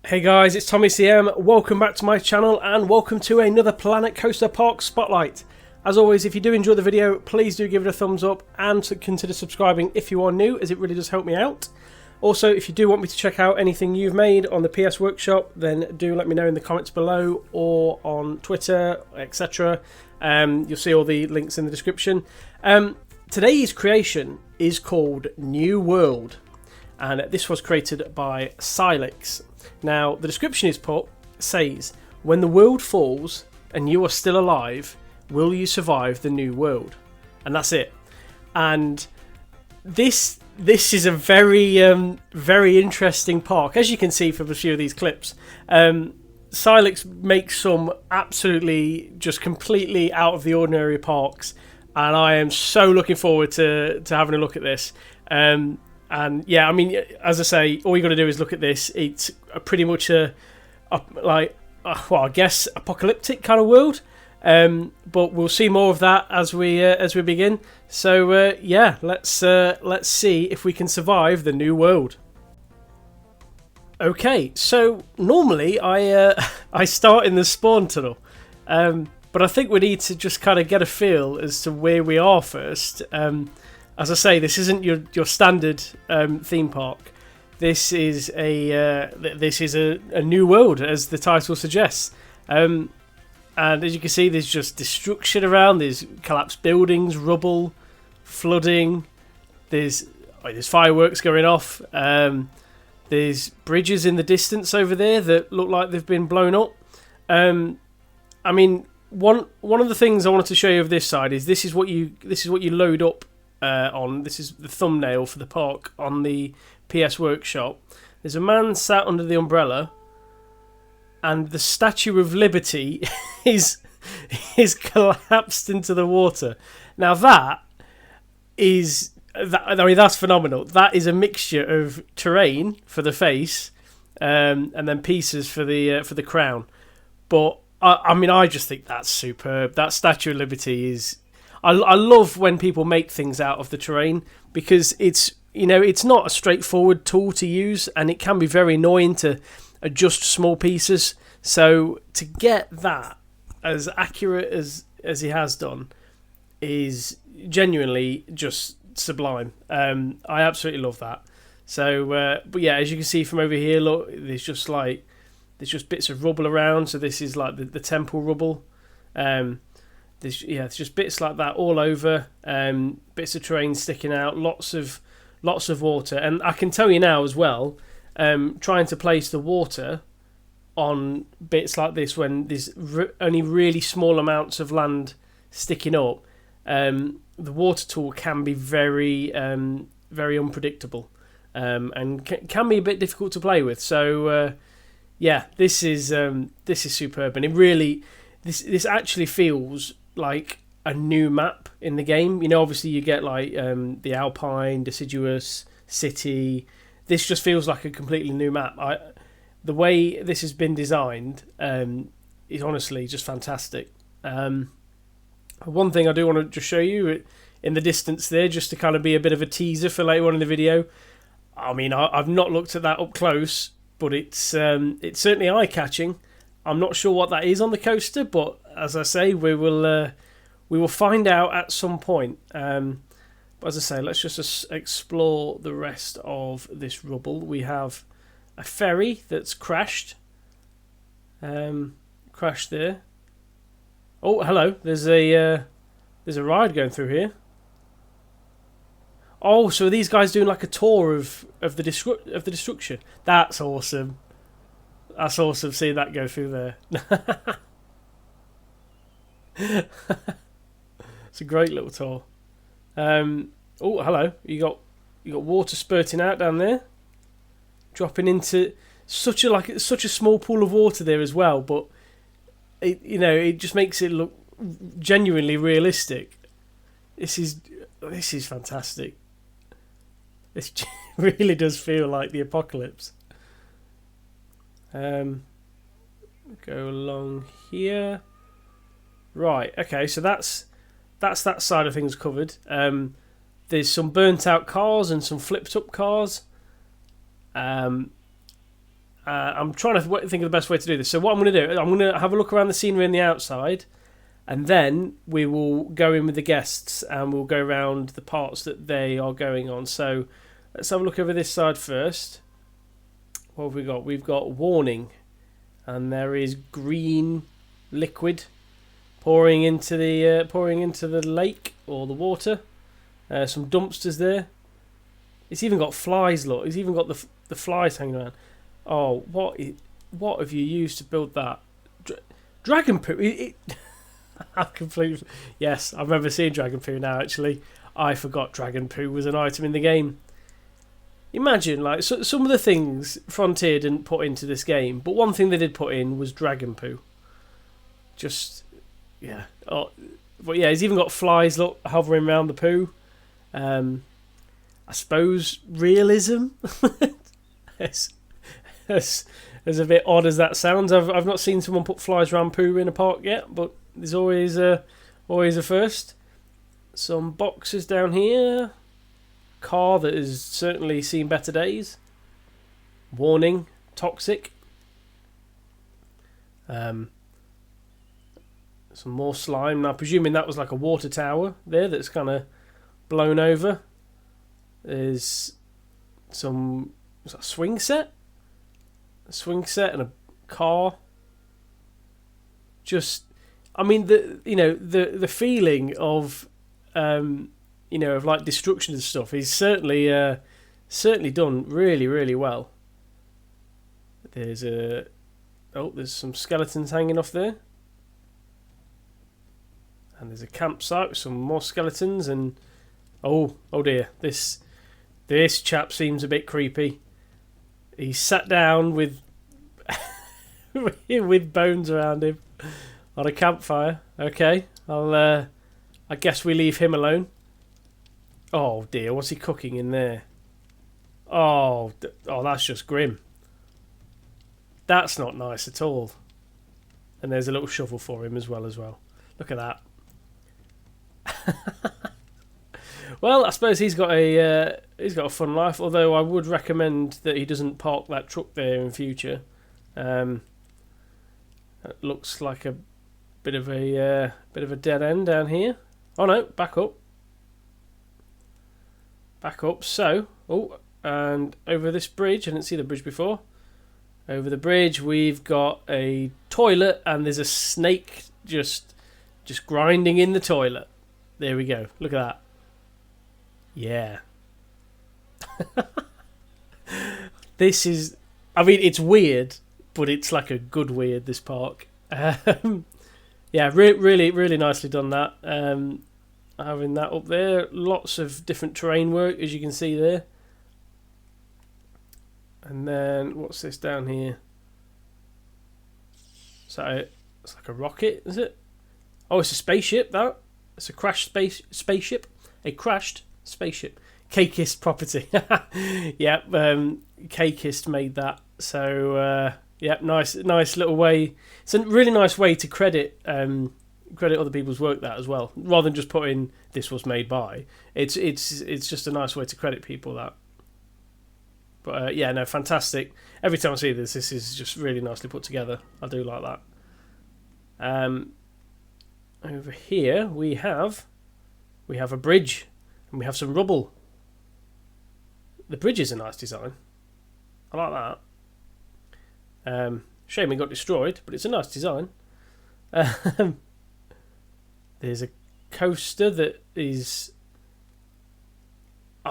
Hey guys, it's Tommy CM. Welcome back to my channel and welcome to another Planet Coaster Park Spotlight. As always, if you do enjoy the video, please do give it a thumbs up and consider subscribing if you are new, as it really does help me out. Also, if you do want me to check out anything you've made on the PS Workshop, then do let me know in the comments below or on Twitter, etc. You'll see all the links in the description. Today's creation is called New World, and this was created by Sylhex. Now, the description says, when the world falls and you are still alive, will you survive the new world? And that's it. And this is a very interesting park, as you can see from a few of these clips. Sylhex makes some absolutely just completely out of the ordinary parks, and I am so looking forward to having a look at this. And yeah, I mean, as I say, all you got to do is look at this. It's pretty much I guess apocalyptic kind of world. But we'll see more of that as we begin. So yeah, let's see if we can survive the new world. Okay, so normally I start in the spawn tunnel, but I think we need to just kind of get a feel as to where we are first. As I say, this isn't your standard theme park. This is a new world, as the title suggests. And as you can see, there's just destruction around. There's collapsed buildings, rubble, flooding. There's fireworks going off. There's bridges in the distance over there that look like they've been blown up. I mean, one of the things I wanted to show you of this side is this is what you load up. This is the thumbnail for the park on the PS Workshop. There's a man sat under the umbrella, and the Statue of Liberty is collapsed into the water. Now that's phenomenal. That is a mixture of terrain for the face, and then pieces for the crown. But I just think that's superb. That Statue of Liberty is. I love when people make things out of the terrain, because it's not a straightforward tool to use, and it can be very annoying to adjust small pieces. So to get that as accurate as he has done is genuinely just sublime. I absolutely love that. So but yeah, as you can see from over here, look, there's just bits of rubble around. So this is like the temple rubble. It's just bits like that all over, bits of terrain sticking out, lots of water. And I can tell you now as well, trying to place the water on bits like this when there's only really small amounts of land sticking up, the water tool can be very unpredictable, and can be a bit difficult to play with. So yeah, this is superb, and it really this actually feels like a new map in the game. Obviously you get like the Alpine, Deciduous, City. This just feels like a completely new map. The way this has been designed is honestly just fantastic. One thing I do want to just show you in the distance there, just to kind of be a bit of a teaser for later on in the video. I mean, I've not looked at that up close, but it's certainly eye-catching. I'm not sure what that is on the coaster, but as I say, we will find out at some point. But as I say, let's just explore the rest of this rubble. We have a ferry that's crashed. Crashed there. Oh, hello. There's a ride going through here. Oh, so are these guys doing like a tour of the destruction? That's awesome. That's awesome seeing that go through there. It's a great little tour. Oh, hello. You got water spurting out down there, dropping into such a small pool of water there as well. But it just makes it look genuinely realistic. This is fantastic. This really does feel like the apocalypse. Go along here. Right, okay, so that's that side of things covered. There's some burnt out cars and some flipped up cars. And I'm trying to think of the best way to do this. So what I'm going to do, I'm going to have a look around the scenery on the outside, and then we will go in with the guests and we'll go around the parts that they are going on. So let's have a look over this side first. What have we got? We've got warning, and there is green liquid pouring into the lake or the water. Some dumpsters there. It's even got flies. Look, it's even got the flies hanging around. Oh, what have you used to build that? Dragon poo. I completely. Yes, I remember seeing dragon poo now. Actually, I forgot dragon poo was an item in the game. Imagine, like, some of the things Frontier didn't put into this game, but one thing they did put in was dragon poo. Just, yeah. Oh, but yeah, he's even got flies, look, hovering around the poo. I suppose realism. as a bit odd as that sounds, I've not seen someone put flies around poo in a park yet, but there's always a first. Some boxes down here. Car that has certainly seen better days. Warning, toxic. Some more slime. Now, presuming that was like a water tower there that's kind of blown over. There's some swing set. A swing set and a car. Just, I mean, the feeling of of like destruction and stuff is certainly done really, really well. There's some skeletons hanging off there, and there's a campsite with some more skeletons, and oh dear, this chap seems a bit creepy. He's sat down with with bones around him on a campfire. Okay, I guess we leave him alone. Oh dear, what's he cooking in there? Oh, that's just grim. That's not nice at all. And there's a little shovel for him as well. Look at that. Well, I suppose he's got a fun life. Although I would recommend that he doesn't park that truck there in future. It looks like a bit of a dead end down here. Oh no, back up. So, and over this bridge, I didn't see the bridge before. Over the bridge, we've got a toilet, and there's a snake just grinding in the toilet. There we go. Look at that. Yeah. This is, I mean, it's weird, but it's like a good weird, this park. Yeah, really, really nicely done that. Having that up there, lots of different terrain work, as you can see there. And then, what's this down here? So, it's like a rocket, is it? Oh, it's a spaceship, that. It's a crashed spaceship. A crashed spaceship. Cakeist property. Yep, Cakeist made that. So, yep, nice little way. It's a really nice way to credit other people's work, that as well, rather than just putting this was made by. It's just a nice way to credit people, that. But yeah, no, fantastic. Every time I see this is just really nicely put together. I do like that. Over here we have a bridge, and we have some rubble. The bridge is a nice design. I like that. Shame it got destroyed, but it's a nice design. There's a coaster that is,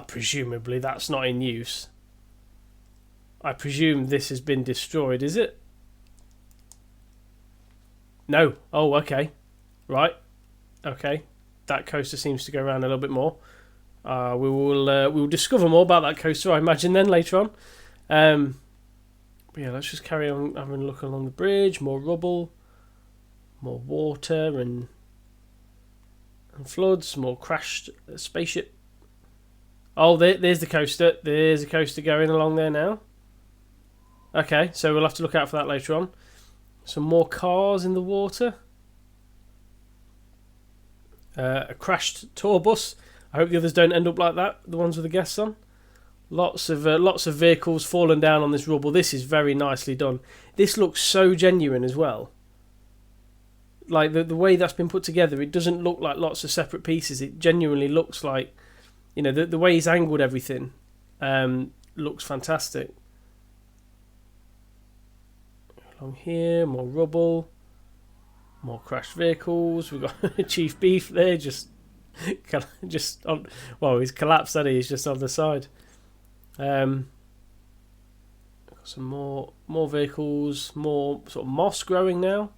presumably that's not in use. I presume this has been destroyed, is it? No. Oh, okay. Right. Okay. That coaster seems to go around a little bit more. We will discover more about that coaster, I imagine, then later on. But yeah, let's just carry on having a look along the bridge. More rubble, more water and floods, more crashed spaceship. Oh, there's the coaster. There's a coaster going along there now. Okay, so we'll have to look out for that later on. Some more cars in the water. A crashed tour bus. I hope the others don't end up like that, the ones with the guests on. Lots of vehicles fallen down on this rubble. This is very nicely done. This looks so genuine as well. Like the way that's been put together, it doesn't look like lots of separate pieces. It genuinely looks like, you know, the way he's angled everything looks fantastic. Along here, more rubble, more crashed vehicles. We've got Chief Beef there, just on. Well, he's collapsed. That he's just on the side. Got some more vehicles, more sort of moss growing now.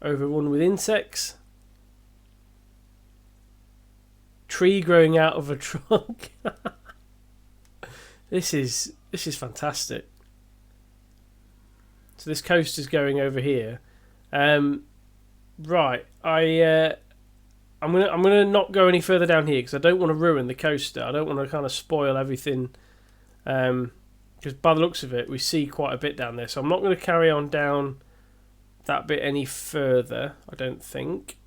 Overrun with insects. Tree growing out of a trunk. This is fantastic. So this coast is going over here. Right, I'm gonna not go any further down here because I don't want to ruin the coaster. I don't want to kind of spoil everything. Because by the looks of it, we see quite a bit down there. So I'm not going to carry on down that bit any further, I don't think.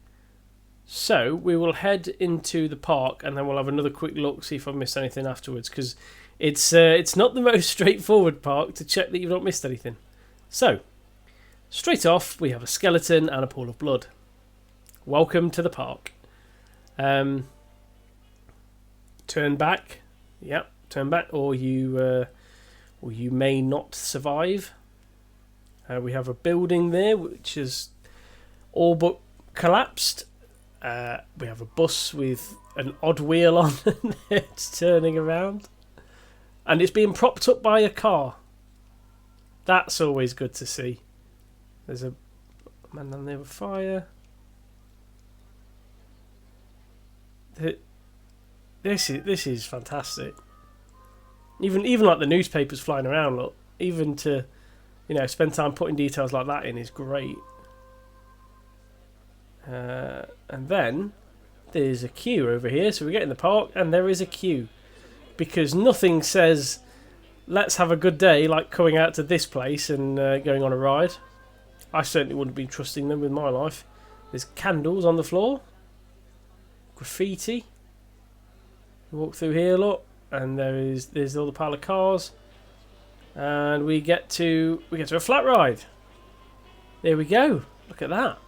So we will head into the park and then we'll have another quick look, see if I've missed anything afterwards. Because it's not the most straightforward park to check that you've not missed anything. So, straight off, we have a skeleton and a pool of blood. Welcome to the park. Turn back. Yep, turn back, or you may not survive. We have a building there which is all but collapsed. We have a bus with an odd wheel on and it's turning around. And it's being propped up by a car. That's always good to see. There's a man down there with fire. This is fantastic. Even like the newspapers flying around, look. Even to, you know, spend time putting details like that in is great. And then there's a queue over here. So we get in the park and there is a queue. Because nothing says, let's have a good day, like coming out to this place and going on a ride. I certainly wouldn't be trusting them with my life. There's candles on the floor. Graffiti. Walk through here, look. And there's all the pile of cars. And we get to a flat ride. There we go. Look at that.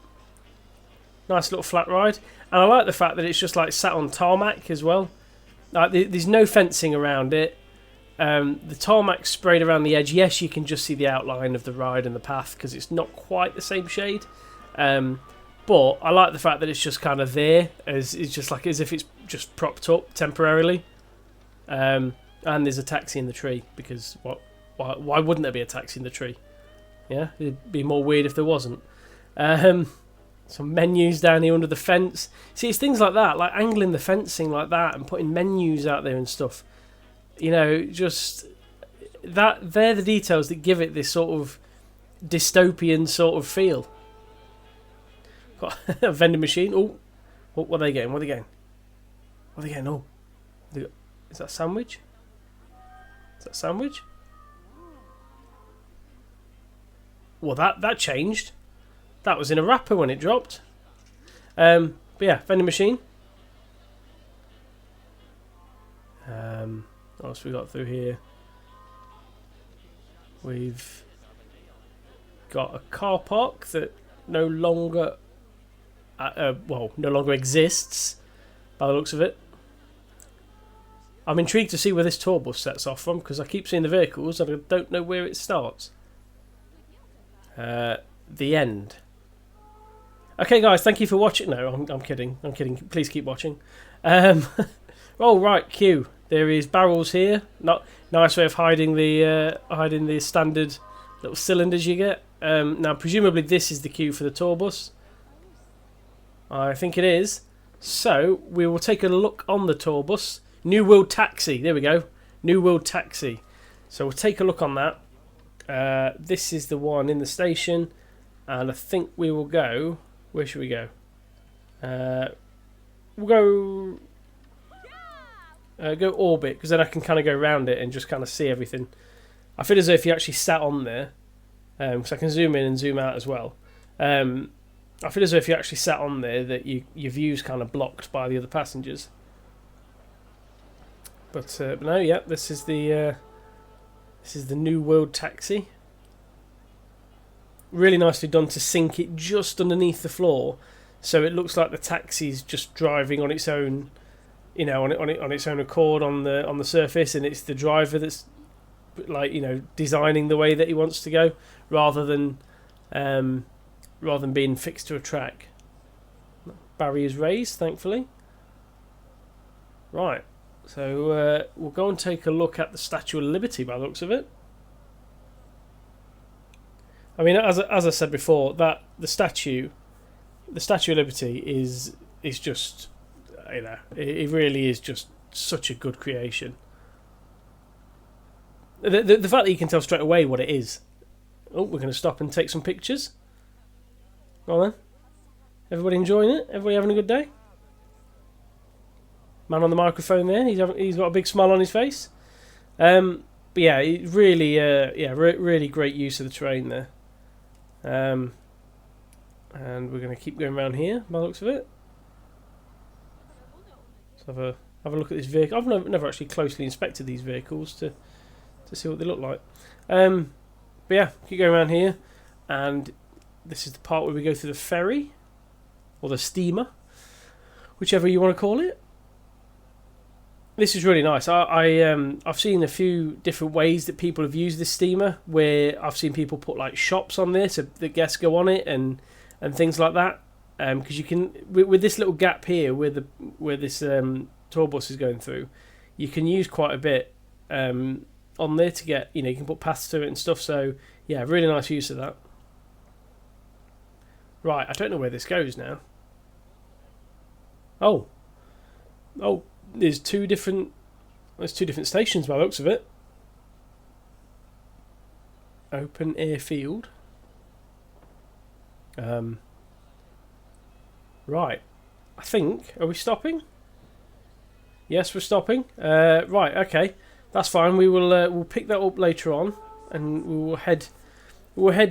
Nice little flat ride. And I like the fact that it's just like sat on tarmac as well. Like there's no fencing around it. The tarmac's sprayed around the edge. Yes, you can just see the outline of the ride and the path because it's not quite the same shade. But I like the fact that it's just kind of there. It's just like as if it's just propped up temporarily. And there's a taxi in the tree because why wouldn't there be a taxi in the tree? Yeah, it'd be more weird if there wasn't. Some menus down here under the fence. See, it's things like that, like angling the fencing like that and putting menus out there and stuff. You know, just that they're the details that give it this sort of dystopian sort of feel. Got a vending machine. Oh, what are they getting? What are they getting? What are they getting? Oh, is that a sandwich? Is that a sandwich? Well, that changed. That was in a wrapper when it dropped. But yeah, vending machine. What else we got through here? We've got a car park that no longer exists by the looks of it. I'm intrigued to see where this tour bus sets off from because I keep seeing the vehicles and I don't know where it starts. The end. Okay, guys, thank you for watching. No, I'm kidding. I'm kidding. Please keep watching. Oh, right, queue. There is barrels here. Not nice way of hiding the standard little cylinders you get. Now, presumably this is the queue for the tour bus. I think it is. So we will take a look on the tour bus. New World Taxi. There we go. New World Taxi. So we'll take a look on that. This is the one in the station, and I think we will go. Where should we go? We'll go orbit because then I can kind of go around it and just kind of see everything. I feel as though if you actually sat on there, because I can zoom in and zoom out as well. I feel as though if you actually sat on there that your view's kind of blocked by the other passengers. But no, yeah, this is the New World taxi. Really nicely done to sink it just underneath the floor, so it looks like the taxi's just driving on its own, you know, on its own accord on the surface, and it's the driver that's like, you know, designing the way that he wants to go, rather than being fixed to a track. Barriers raised, thankfully. Right, so we'll go and take a look at the Statue of Liberty by the looks of it. I mean, as I said before, that the Statue of Liberty is just, you know, it really is just such a good creation. The fact that you can tell straight away what it is. Oh, we're going to stop and take some pictures. Go on then. Everybody enjoying it? Everybody having a good day? Man on the microphone there, he's got a big smile on his face. But yeah, it really, really great use of the terrain there. And we're going to keep going around here by the looks of it. So have a look at this vehicle. I've never actually closely inspected these vehicles to see what they look like. But yeah, keep going around here, and this is the part where we go through the ferry or the steamer, whichever you want to call it. This is really nice. I've seen a few different ways that people have used this steamer, where I've seen people put like shops on there so the guests go on it and things like that. Because you can, with this little gap here where this tour bus is going through, you can use quite a bit on there to get, you know, you can put paths to it and stuff. So yeah, really nice use of that. Right, I don't know where this goes now. Oh. There's two different stations by the looks of it. Open air field. Right. I think, are we stopping? Yes, we're stopping. Right, okay. That's fine. We'll pick that up later on, and we'll head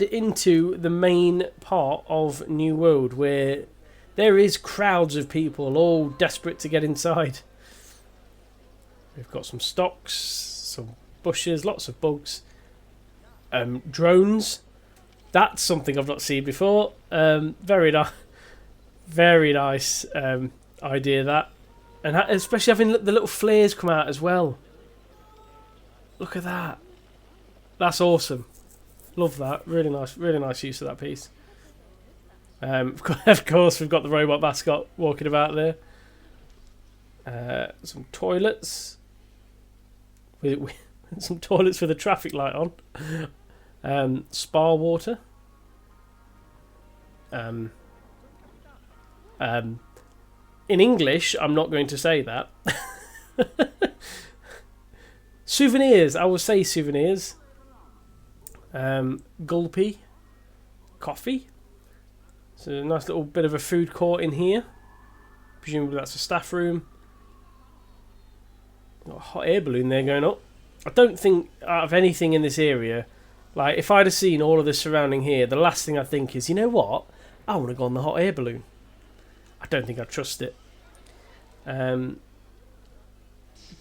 into the main part of New World, where there is crowds of people all desperate to get inside. We've got some stocks, some bushes, lots of bugs, drones. That's something I've not seen before. Very nice idea that, and especially having the little flares come out as well. Look at that. That's awesome. Love that. Really nice use of that piece. Of course, we've got the robot mascot walking about there. Some toilets. With some toilets with a traffic light on. Spa water. In English, I'm not going to say that. Souvenirs. I will say souvenirs. Gulpy. Coffee. So a nice little bit of a food court in here. Presumably that's a staff room. Got a hot air balloon there going up. I don't think out of anything in this area, like if I'd have seen all of this surrounding here, the last thing I think is, you know what? I want to go on the hot air balloon. I don't think I'd trust it.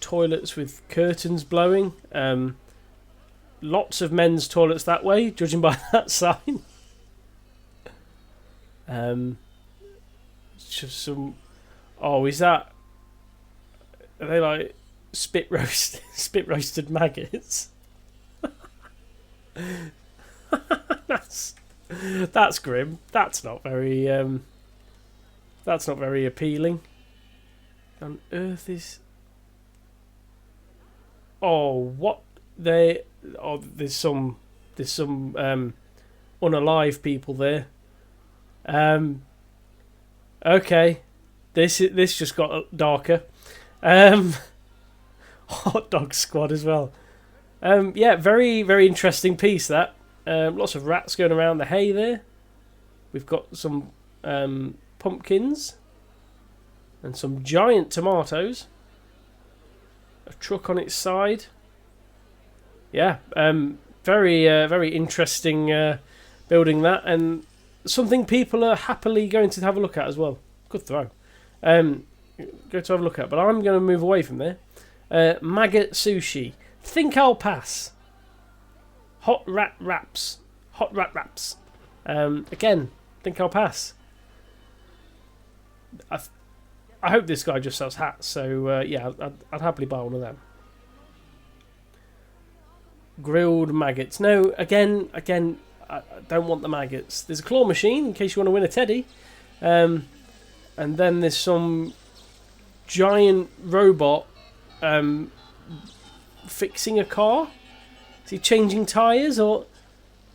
Toilets with curtains blowing. Lots of men's toilets that way, judging by that sign. Just some. Oh, is that? Are they like spit roasted maggots? That's grim. That's not very appealing. On earth is. Oh, what they? Oh, there's some unalive people there. Okay, this just got darker. Hot dog squad as well. Yeah, very interesting piece that. Lots of rats going around the hay there. We've got some pumpkins and some giant tomatoes. A truck on its side. Yeah, very interesting building that, and something people are happily going to have a look at as well. Good throw. Go to have a look at, but I'm going to move away from there Maggot sushi. Think I'll pass. Hot rat wraps. Hot rat wraps. Again, think I'll pass. I hope this guy just sells hats, so yeah, I'd happily buy one of them. Grilled maggots. No, again, I don't want the maggots. There's a claw machine in case you want to win a teddy. And then there's some giant robot fixing a car. Is he changing tyres? Or,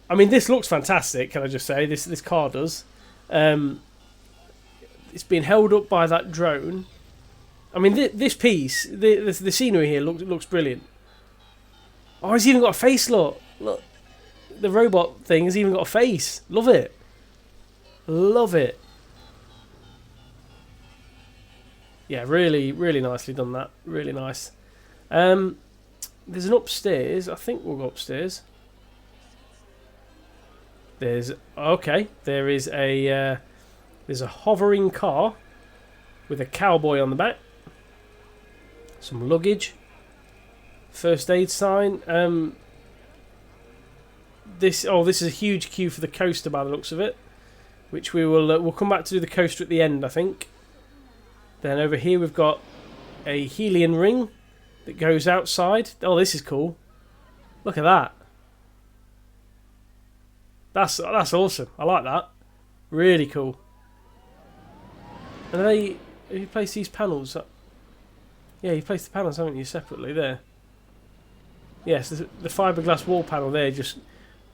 I mean, this looks fantastic, can I just say? This car does. It's being held up by that drone. I mean, this piece, the scenery here looks brilliant. Oh, he's even got a face, look. Look. The robot thing has even got a face. Love it. Love it. Yeah, really, really nicely done that. Really nice. There's an upstairs. I think we'll go upstairs. There is a hovering car with a cowboy on the back. Some luggage. First aid sign. This is a huge queue for the coaster by the looks of it, which we'll come back to do the coaster at the end, I think. Then over here we've got a helium ring that goes outside. Oh, this is cool. Look at that. That's awesome. I like that. Really cool. And have you placed these panels up? Yeah, you placed the panels, haven't you, separately there? Yes, the fiberglass wall panel there, just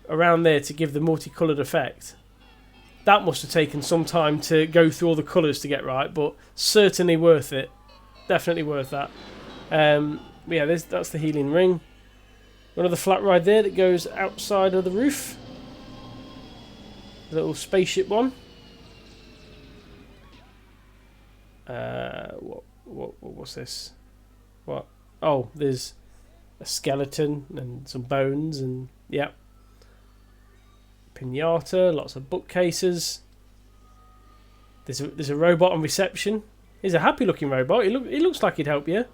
around there to give the multicoloured effect. That must have taken some time to go through all the colours to get right, but certainly worth it. Definitely worth that. Yeah, that's the helium ring. Another flat ride there that goes outside of the roof. A little spaceship one. What's this? What? Oh, there's a skeleton and some bones and yeah. Pinata, lots of bookcases. There's a robot on reception. He's a happy looking robot. He looks like he'd help you.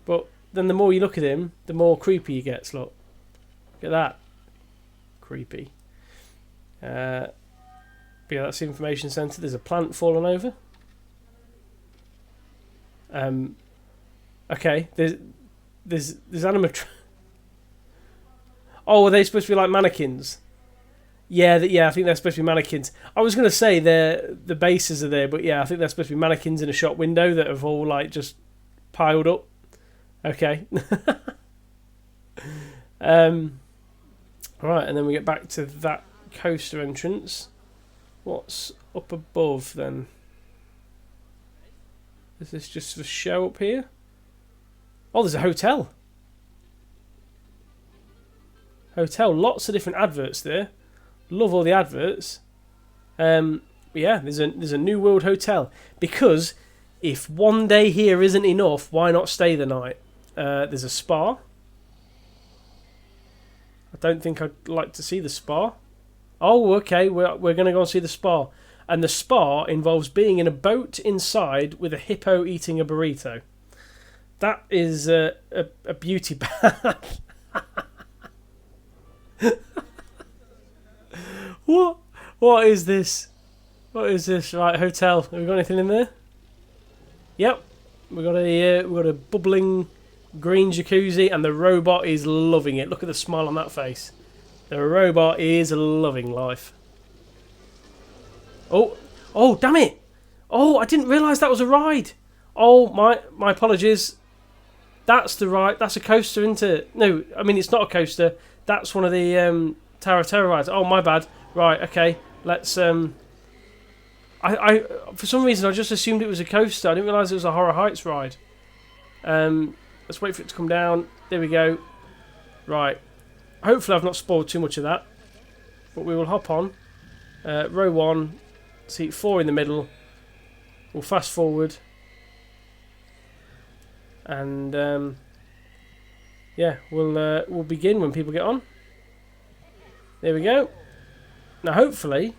But then the more you look at him, the more creepy he gets. Look at that. Creepy. Yeah, that's the information centre. There's a plant falling over. Okay, there's animatronics. Oh, are they supposed to be like mannequins? Yeah, I think they're supposed to be mannequins. I was going to say the bases are there, but yeah, I think they're supposed to be mannequins in a shop window that have all like just piled up. Okay. Right, and then we get back to that coaster entrance. What's up above then? Is this just a show up here? Oh, there's a hotel. Hotel, lots of different adverts there. Love all the adverts. Yeah, there's a New World hotel. Because if one day here isn't enough, why not stay the night? There's a spa. I don't think I'd like to see the spa. Oh, okay, we're going to go and see the spa. And the spa involves being in a boat inside with a hippo eating a burrito. That is a beauty bath. What is this? What is this? Right, hotel. Have we got anything in there? Yep. We got a bubbling green jacuzzi, and the robot is loving it. Look at the smile on that face. The robot is loving life. Oh, damn it! Oh, I didn't realise that was a ride. Oh, my apologies. That's the ride. That's a coaster, isn't it? No, I mean it's not a coaster. That's one of the Tower of Terror rides. Oh, my bad. Right, okay. Let's I for some reason I just assumed it was a coaster. I didn't realise it was a Horror Heights ride. Let's wait for it to come down. There we go. Right. Hopefully I've not spoiled too much of that. But we will hop on. Row 1, seat 4 in the middle. We'll fast forward. And yeah, we'll begin when people get on. There we go. Now hopefully,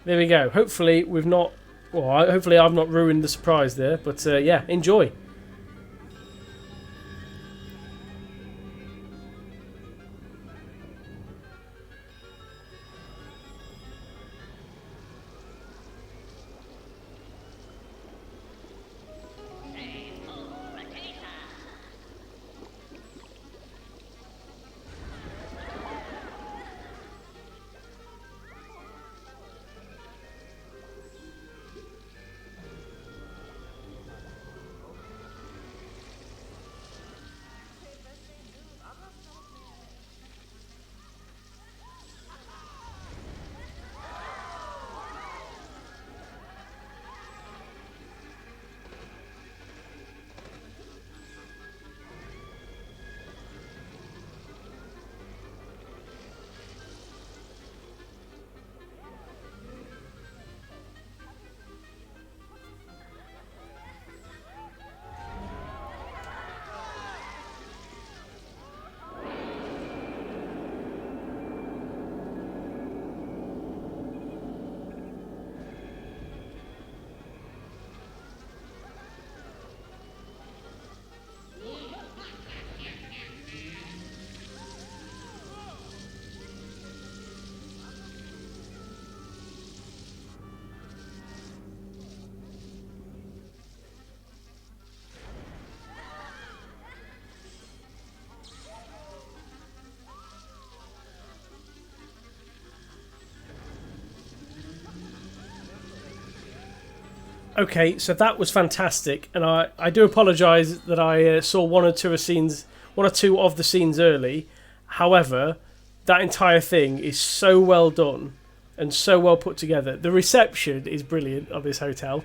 there we go. Hopefully we've not, well, hopefully I've not ruined the surprise there. But yeah, enjoy. Okay, so that was fantastic, and I do apologise that I saw one or two of the scenes early. However, that entire thing is so well done and so well put together. The reception is brilliant of this hotel.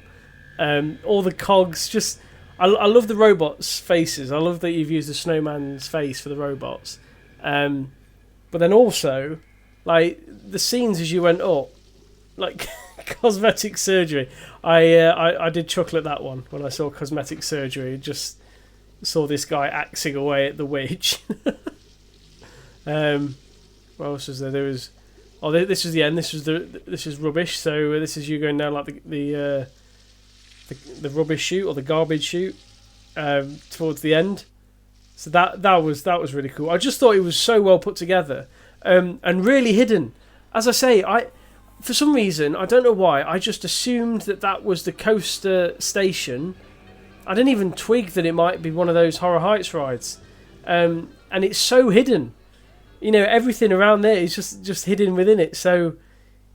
All the cogs, just I love the robots' faces. I love that you've used the snowman's face for the robots. But then also, like the scenes as you went up, like cosmetic surgery. I did chuckle at that one when I saw cosmetic surgery. Just saw this guy axing away at the witch. What else was there? There was. Oh, this is the end. This is rubbish. So this is you going down like the rubbish chute or the garbage chute towards the end. So that was really cool. I just thought it was so well put together and really hidden. As I say, for some reason, I don't know why, I just assumed that was the coaster station. I didn't even twig that it might be one of those Horror Heights rides. And it's so hidden. You know, everything around there is just hidden within it. So,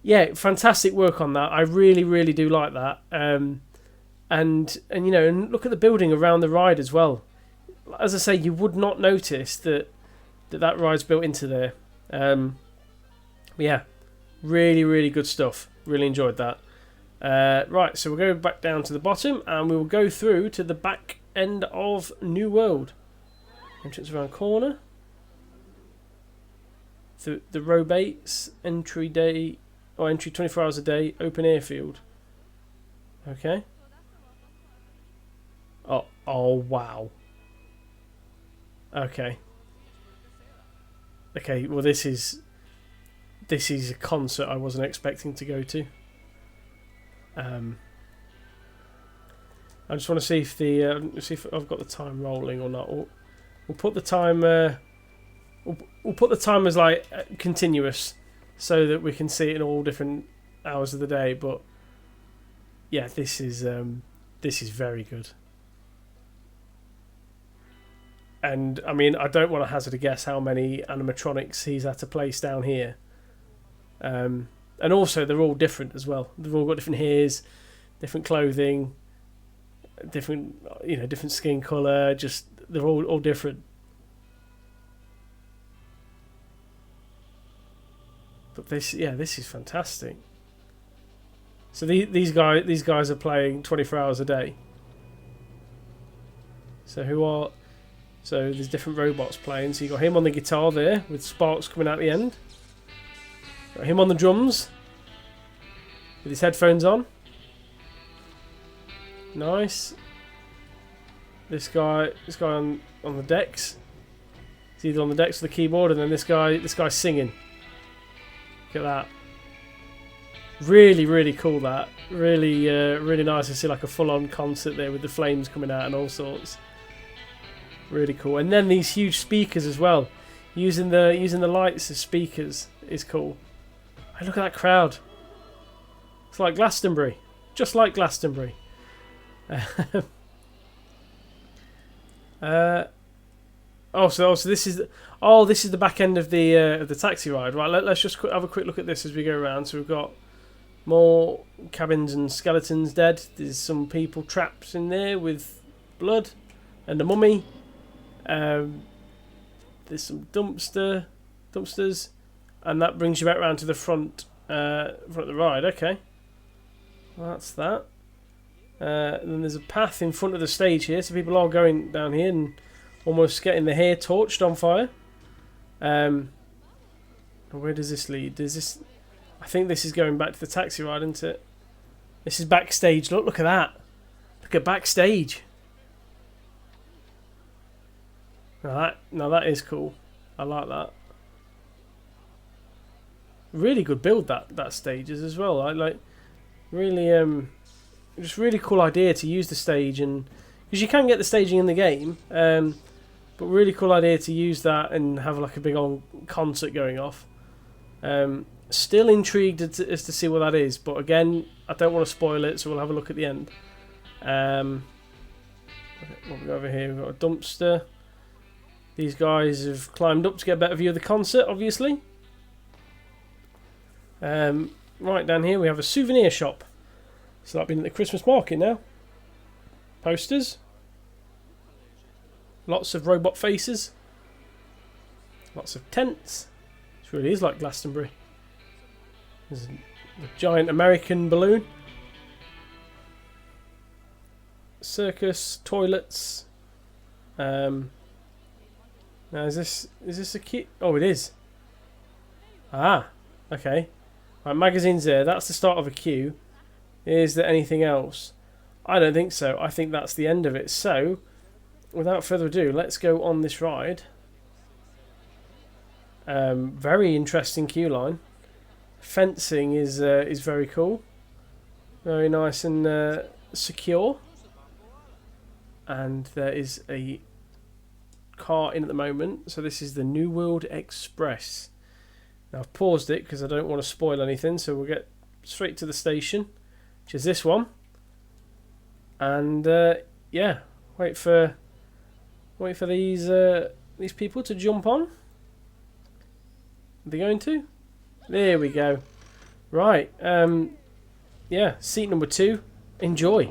yeah, fantastic work on that. I really, really do like that. And you know, and look at the building around the ride as well. As I say, you would not notice that ride's built into there. Yeah. Really, really good stuff. Really enjoyed that. Right, so we'll go back down to the bottom and we will go through to the back end of New World. Entrance around corner. The Robates, entry 24 hours a day, open airfield. Okay. Oh wow. Okay. Okay, well this is a concert I wasn't expecting to go to. I just want to see if I've got the time rolling or not. We'll put the time. We'll put the time as like continuous, so that we can see it in all different hours of the day. But yeah, this is very good. And I mean, I don't want to hazard a guess how many animatronics he's had to place down here. And also, they're all different as well. They've all got different hairs, different clothing, different skin colour. Just they're all different. But this is fantastic. So these guys are playing 24 hours a day. So there's different robots playing. So you got him on the guitar there with sparks coming out the end. Got him on the drums with his headphones on. Nice. This guy on the decks. He's either on the decks with the keyboard, and then this guy's singing. Look at that. Really, really cool. That really, really nice to see like a full-on concert there with the flames coming out and all sorts. Really cool. And then these huge speakers as well. Using the lights as speakers is cool. Hey, look at that crowd. It's like Glastonbury. Just like Glastonbury. So this is the back end of the taxi ride. Right, let's just have a quick look at this as we go around. So we've got more cabins and skeletons dead. There's some people trapped in there with blood and a mummy. There's some dumpsters, and that brings you back round to the front of the ride. Okay, well, that's that. And then there's a path in front of the stage here, so people are going down here and almost getting their hair torched on fire. Where does this lead? I think this is going back to the taxi ride, isn't it? This is Backstage. Look at that. Look at Backstage. Now that is cool. I like that. Really good build that stage is as well. I like really just really cool idea to use the stage, and because you can get the staging in the game, but really cool idea to use that and have like a big old concert going off. Still intrigued as to see what that is, but again, I don't want to spoil it, so we'll have a look at the end. What we got over here? We've got a dumpster. These guys have climbed up to get a better view of the concert, obviously. Right down here we have a souvenir shop. So I've been at the Christmas market now. Posters. Lots of robot faces. Lots of tents. It really is like Glastonbury. There's a giant American balloon. Circus, toilets. Now is this a key? Oh, it is. Ah, okay. Right, magazines there. That's the start of a queue. Is there anything else? I don't think so. I think that's the end of it. So, without further ado, let's go on this ride. Very interesting queue line. Fencing is very cool. Very nice and secure. And there is a car in at the moment. So this is the New World Express. Now I've paused it because I don't want to spoil anything. So we'll get straight to the station, which is this one. And yeah, wait for these people to jump on. Are they going to? There we go. Right. Yeah, seat number 2. Enjoy.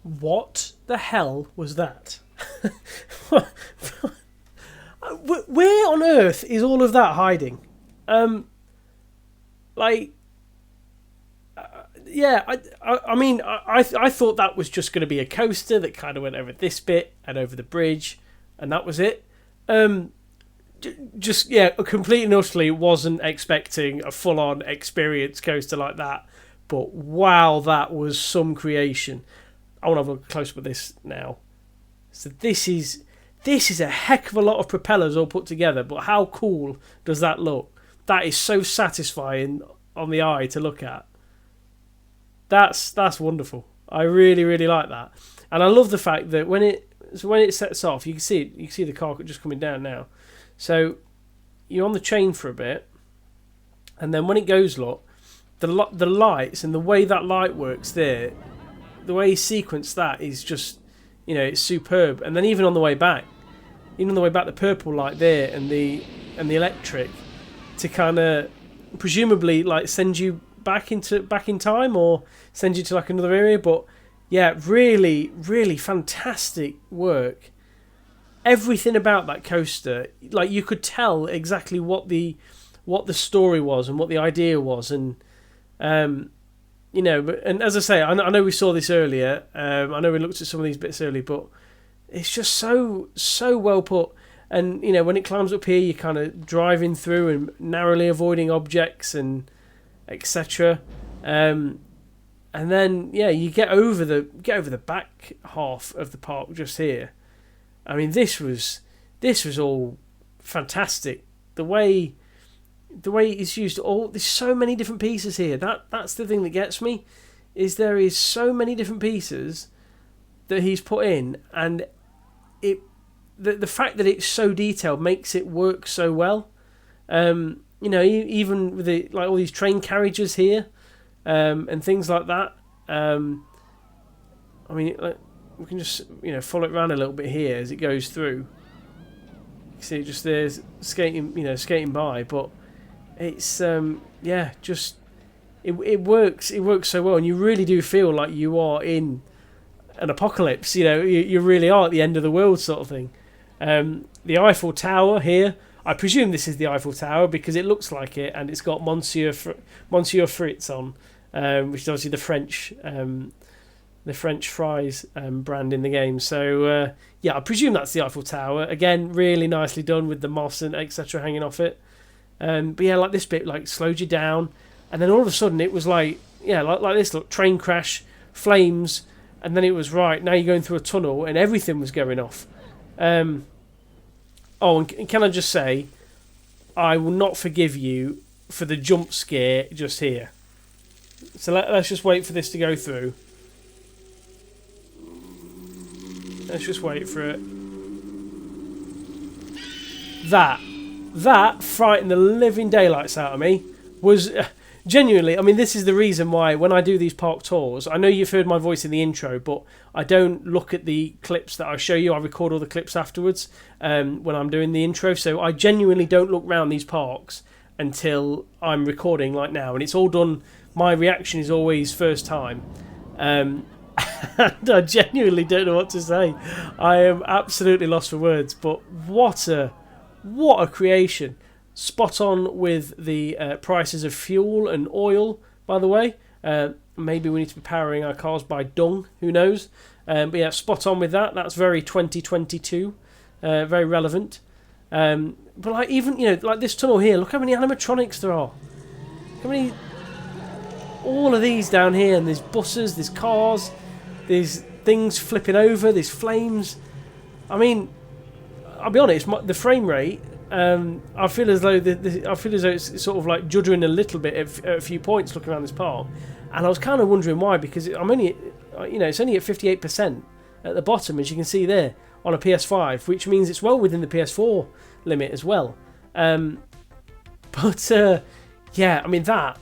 What the hell was that? Where on earth is all of that hiding? Yeah, I mean, I thought that was just going to be a coaster that kind of went over this bit and over the bridge, and that was it. Just, yeah, completely and utterly wasn't expecting a full-on experience coaster like that. But wow, that was some creation. I want to have a close-up of this now. So this is a heck of a lot of propellers all put together, but how cool does that look? That is so satisfying on the eye to look at. That's wonderful. I really, really like that. And I love the fact that when it sets off, you can see the car just coming down now. So you're on the chain for a bit, and then when it goes, look, the lights and the way that light works there, the way he sequenced that is just, it's superb. And then even on the way back, the purple light there and the electric to kind of presumably like send you back in time or send you to like another area. But yeah, really, really fantastic work. Everything about that coaster, like you could tell exactly what the story was and what the idea was, and and as I say, I know we saw this earlier. I know we looked at some of these bits earlier, but it's just so well put. And when it climbs up here, you're kind of driving through and narrowly avoiding objects and etc. And then you get over the back half of the park just here. I mean, this was all fantastic. The way it's used, there's so many different pieces here. That's the thing that gets me, is there is so many different pieces that he's put in, and the fact that it's so detailed makes it work so well. Even with like all these train carriages here, and things like that. I mean, we can just follow it around a little bit here as it goes through. You see it just there's skating by, but it's just it works so well, and you really do feel like you are in an apocalypse. You really are at the end of the world sort of thing. The Eiffel Tower here, I presume this is the Eiffel Tower because it looks like it, and it's got Monsieur Fritz on, which is obviously the French fries brand in the game. So I presume that's the Eiffel Tower. Again, really nicely done with the moss and etc. hanging off it. But yeah, like this bit like slowed you down, and then all of a sudden it was like this, look, train crash, flames, and then it was right, now you're going through a tunnel and everything was going off. And can I just say, I will not forgive you for the jump scare just here. So let's just wait for this to go through. Let's just wait for it. That frightened the living daylights out of me. Was genuinely, I mean, this is the reason why when I do these park tours, I know you've heard my voice in the intro, but I don't look at the clips that I show you. I record all the clips afterwards when I'm doing the intro. So I genuinely don't look round these parks until I'm recording like now. And it's all done, my reaction is always first time. And I genuinely don't know what to say. I am absolutely lost for words, but what a creation. Spot on with the prices of fuel and oil, by the way. Maybe we need to be powering our cars by dung, who knows. But yeah, spot on with that. That's very 2022, very relevant. But like even, like this tunnel here, look how many animatronics there are. How many, all of these down here, and there's buses, there's cars, there's things flipping over, there's flames. I mean, I'll be honest, the frame rate, I feel as though it's sort of like juddering a little bit at a few points looking around this park, and I was kind of wondering why, because it's only at 58% at the bottom, as you can see there on a PS5, which means it's well within the PS4 limit as well. Yeah, I mean that.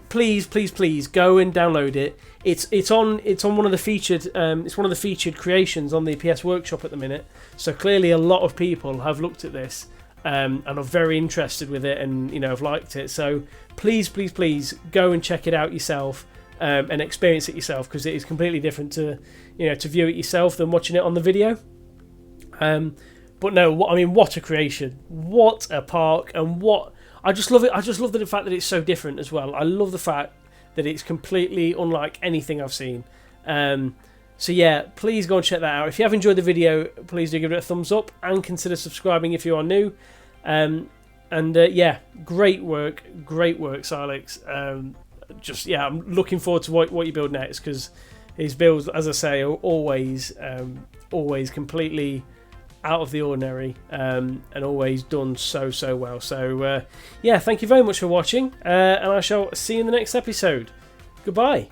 Please go and download it. It's on one of the featured creations on the PS Workshop at the minute. So clearly a lot of people have looked at this and are very interested with it, and have liked it. So please go and check it out yourself. and experience it yourself, because it is completely different to to view it yourself than watching it on the video. But no, I mean, what a creation, what a park, and what I just love it. I just love the fact that it's so different as well. I love the fact that it's completely unlike anything I've seen. So yeah, please go and check that out. If you have enjoyed the video, please do give it a thumbs up and consider subscribing if you are new. Yeah, great work, Sylhex. I'm looking forward to what you build next, because his builds, as I say, are always completely out of the ordinary, and always done so well. So yeah, thank you very much for watching, and I shall see you in the next episode. Goodbye.